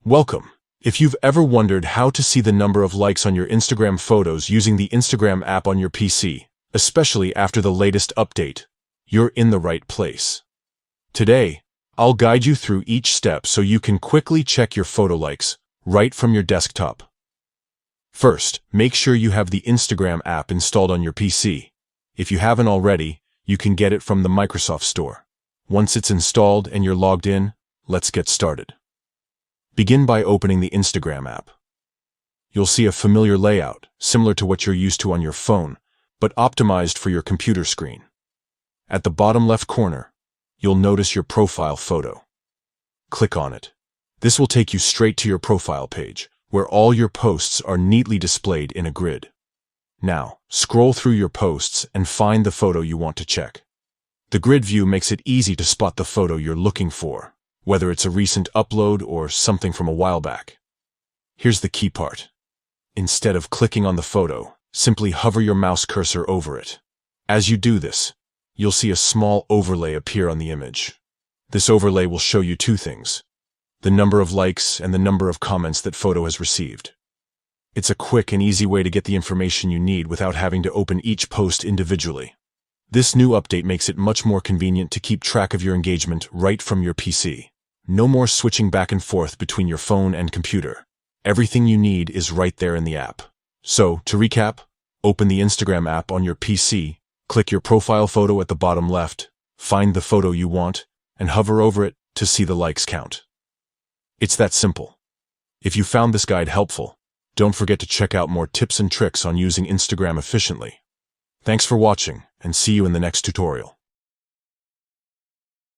Welcome. If you've ever wondered how to see the number of likes on your Instagram photos using the Instagram app on your PC, especially after the latest update, you're in the right place. Today, I'll guide you through each step so you can quickly check your photo likes right from your desktop. First, make sure you have the Instagram app installed on your PC. If you haven't already, you can get it from the Microsoft Store. Once it's installed and you're logged in, let's get started. Begin by opening the Instagram app. You'll see a familiar layout, similar to what you're used to on your phone, but optimized for your computer screen. At the bottom left corner, you'll notice your profile photo. Click on it. This will take you straight to your profile page, where all your posts are neatly displayed in a grid. Now, scroll through your posts and find the photo you want to check. The grid view makes it easy to spot the photo you're looking for, whether it's a recent upload or something from a while back. Here's the key part. Instead of clicking on the photo, simply hover your mouse cursor over it. As you do this, you'll see a small overlay appear on the image. This overlay will show you two things: the number of likes and the number of comments that photo has received. It's a quick and easy way to get the information you need without having to open each post individually. This new update makes it much more convenient to keep track of your engagement right from your PC. No more switching back and forth between your phone and computer. Everything you need is right there in the app. So, to recap, open the Instagram app on your PC, click your profile photo at the bottom left, find the photo you want, and hover over it to see the likes count. It's that simple. If you found this guide helpful, don't forget to check out more tips and tricks on using Instagram efficiently. Thanks for watching, and see you in the next tutorial.